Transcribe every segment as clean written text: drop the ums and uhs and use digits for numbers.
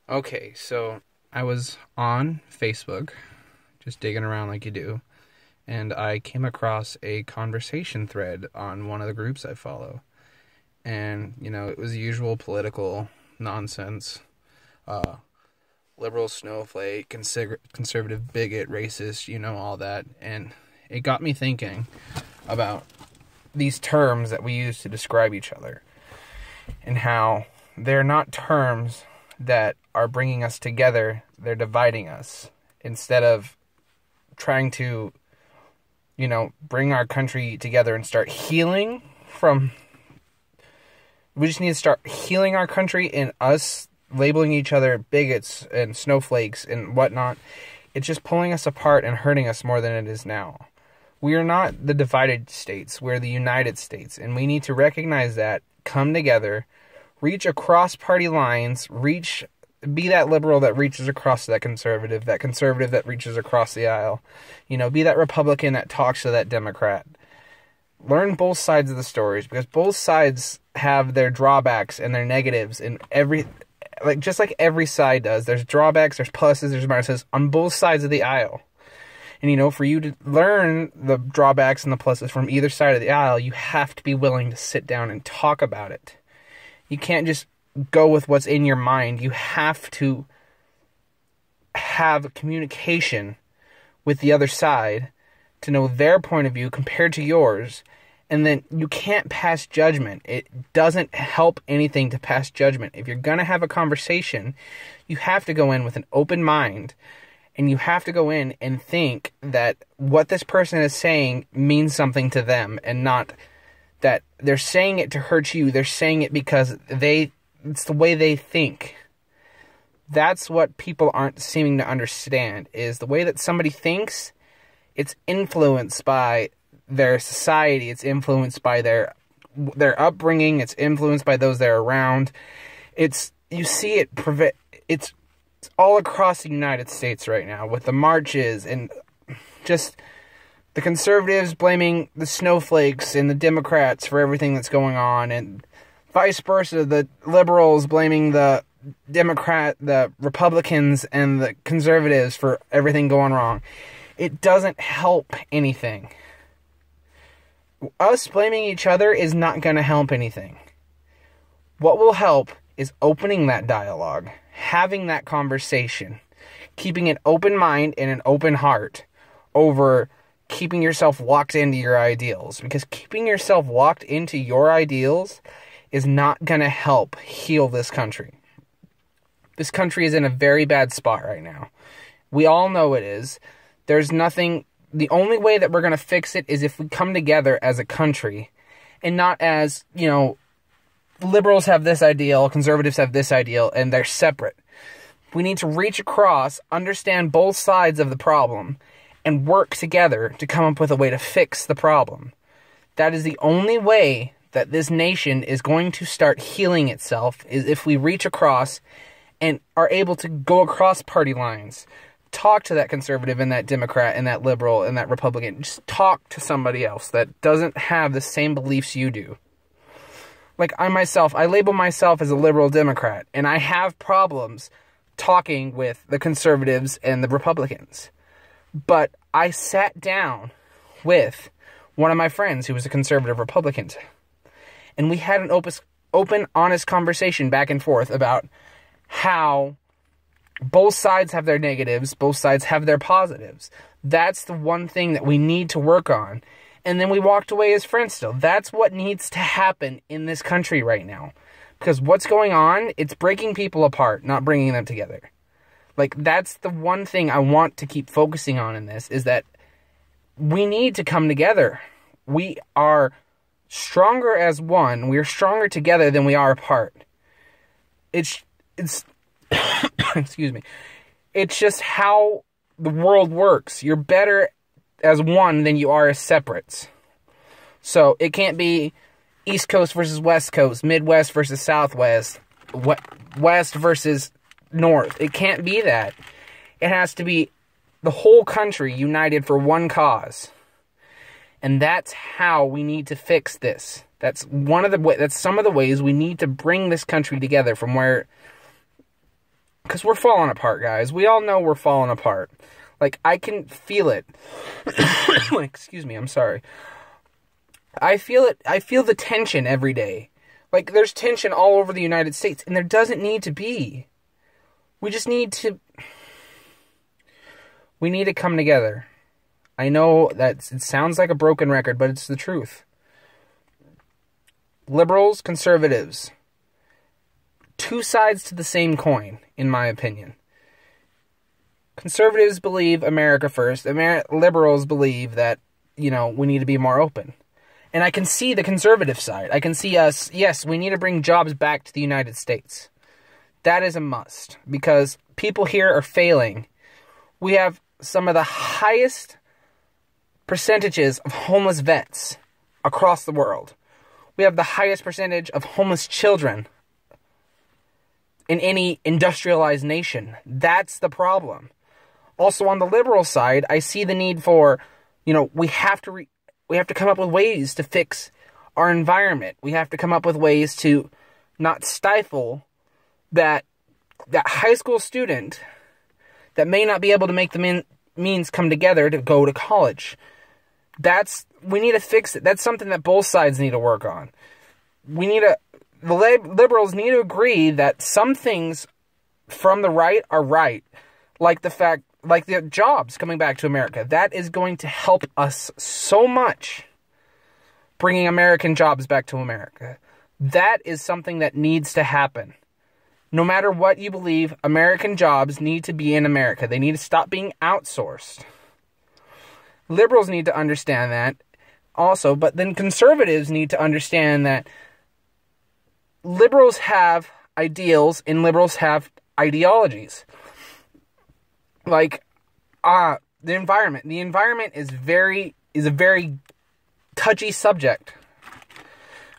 Okay, so I was on Facebook, just digging around like you do, and I came across a conversation thread on one of the groups I follow. And, it was the usual political nonsense. Uh, Liberal snowflake, conservative bigot, racist, all that. And it got me thinking about these terms that we use to describe each other and how they're not terms that are bringing us together, they're dividing us. Instead of trying to, bring our country together and start healing from... We just need to start healing our country, and us labeling each other bigots and snowflakes and whatnot. It's just pulling us apart and hurting us more than it is now. We are not the divided states. We're the United States, and we need to recognize that, come together, reach across party lines, be that liberal that reaches across to that conservative that reaches across the aisle. Be that Republican that talks to that Democrat. Learn both sides of the stories, because both sides have their drawbacks and their negatives in just like every side does. There's drawbacks, there's pluses, there's minuses on both sides of the aisle. And for you to learn the drawbacks and the pluses from either side of the aisle, you have to be willing to sit down and talk about it. You can't just go with what's in your mind. You have to have communication with the other side to know their point of view compared to yours. And then you can't pass judgment. It doesn't help anything to pass judgment. If you're going to have a conversation, you have to go in with an open mind. And you have to go in and think that what this person is saying means something to them. And not that they're saying it to hurt you. They're saying it because it's the way they think. That's what people aren't seeming to understand, is the way that somebody thinks. It's influenced by their society. It's influenced by their upbringing. It's influenced by those they're around. You see it. It's all across the United States right now with the marches and just the conservatives blaming the snowflakes and the Democrats for everything that's going on, and vice versa. The liberals blaming the Republicans and the conservatives for everything going wrong. It doesn't help anything. Us blaming each other is not going to help anything. What will help is opening that dialogue, having that conversation, keeping an open mind and an open heart over keeping yourself locked into your ideals. Because keeping yourself locked into your ideals is not going to help heal this country. This country is in a very bad spot right now. We all know it is. There's nothing... The only way that we're going to fix it is if we come together as a country, and not as, liberals have this ideal, conservatives have this ideal, and they're separate. We need to reach across, understand both sides of the problem, and work together to come up with a way to fix the problem. That is the only way that this nation is going to start healing itself, is if we reach across and are able to go across party lines. Talk to that conservative and that Democrat and that liberal and that Republican. Just talk to somebody else that doesn't have the same beliefs you do. Like I label myself as a liberal Democrat, and I have problems talking with the conservatives and the Republicans. But I sat down with one of my friends who was a conservative Republican, and we had an open, honest conversation back and forth about how both sides have their negatives, both sides have their positives. That's the one thing that we need to work on. And then we walked away as friends still. That's what needs to happen in this country right now. Because what's going on, it's breaking people apart, not bringing them together. That's the one thing I want to keep focusing on in this, is that we need to come together. We are stronger as one. We are stronger together than we are apart. It's excuse me. It's just how the world works. You're better as one than you are as separates. So it can't be East Coast versus West Coast, Midwest versus Southwest, West versus North. It can't be that. It has to be the whole country united for one cause. And that's how we need to fix this. That's some of the ways we need to bring this country together from where Because we're falling apart, guys. We all know we're falling apart. Like, I can feel it. Excuse me, I'm sorry. I feel it. I feel the tension every day. Like, there's tension all over the United States, and there doesn't need to be. We just need to... We need to come together. I know that it sounds like a broken record, but it's the truth. Liberals, conservatives. Two sides to the same coin, in my opinion. Conservatives believe America first. Liberals believe that, we need to be more open. And I can see the conservative side. I can see us, yes, we need to bring jobs back to the United States. That is a must, because people here are failing. We have some of the highest percentages of homeless vets across the world. We have the highest percentage of homeless children in any industrialized nation. That's the problem. Also, on the liberal side, I see the need for, we have to come up with ways to fix our environment. We have to come up with ways to not stifle that high school student that may not be able to make the means come together to go to college. We need to fix it. That's something that both sides need to work on. The liberals need to agree that some things from the right are right. Like the jobs coming back to America. That is going to help us so much, bringing American jobs back to America. That is something that needs to happen. No matter what you believe, American jobs need to be in America. They need to stop being outsourced. Liberals need to understand that also, but then conservatives need to understand that liberals have ideals and liberals have ideologies. Like, the environment. The environment is a very touchy subject.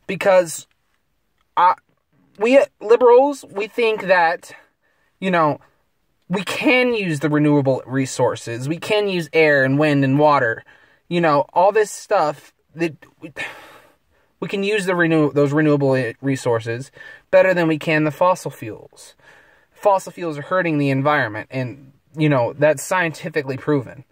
Because, we liberals, we think that, we can use the renewable resources. We can use air and wind and water. All this stuff that we can use those renewable resources better than we can the fossil fuels. Fossil fuels are hurting the environment, and that's scientifically proven.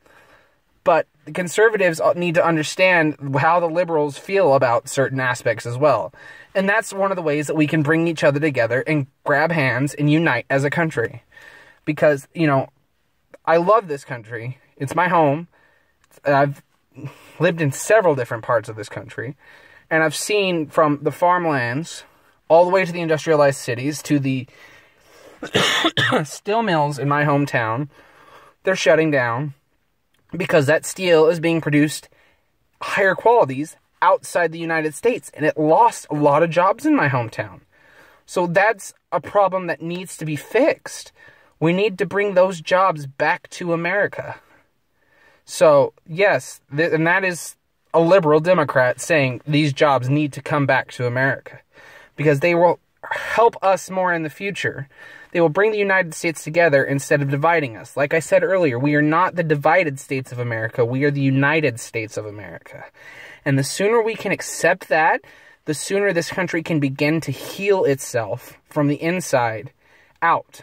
But the conservatives need to understand how the liberals feel about certain aspects as well. And that's one of the ways that we can bring each other together and grab hands and unite as a country. Because, I love this country. It's my home. I've lived in several different parts of this country. And I've seen from the farmlands all the way to the industrialized cities to the steel mills in my hometown. They're shutting down because that steel is being produced higher qualities outside the United States, and it lost a lot of jobs in my hometown. So that's a problem that needs to be fixed. We need to bring those jobs back to America. So, yes, and that is a liberal Democrat saying these jobs need to come back to America, because they will help us more in the future. They will bring the United States together instead of dividing us. Like I said earlier, we are not the divided states of America. We are the United States of America. And the sooner we can accept that, the sooner this country can begin to heal itself from the inside out.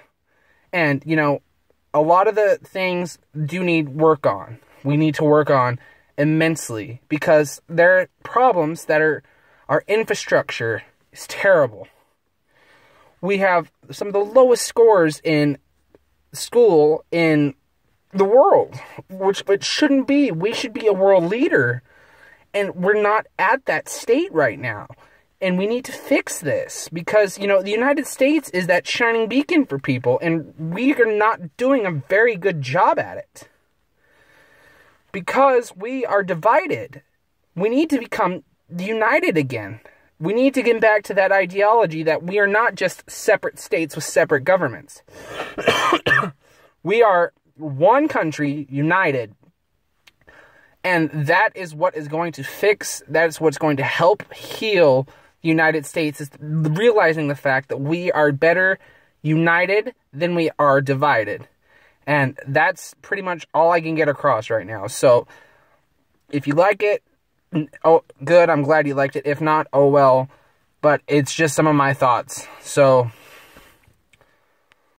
And, a lot of the things do need work on. We need to work on immensely, because there are problems that our infrastructure is terrible. We have some of the lowest scores in school in the world, which it shouldn't be. We should be a world leader, and we're not at that state right now. And we need to fix this, because, the United States is that shining beacon for people, and we are not doing a very good job at it. Because we are divided. We need to become united again. We need to get back to that ideology that we are not just separate states with separate governments. We are one country, united. And that is what is going to fix, that's what's going to help heal the United States, is realizing the fact that we are better united than we are divided. And that's pretty much all I can get across right now. So, if you like it, oh, good, I'm glad you liked it. If not, oh well. But it's just some of my thoughts. So,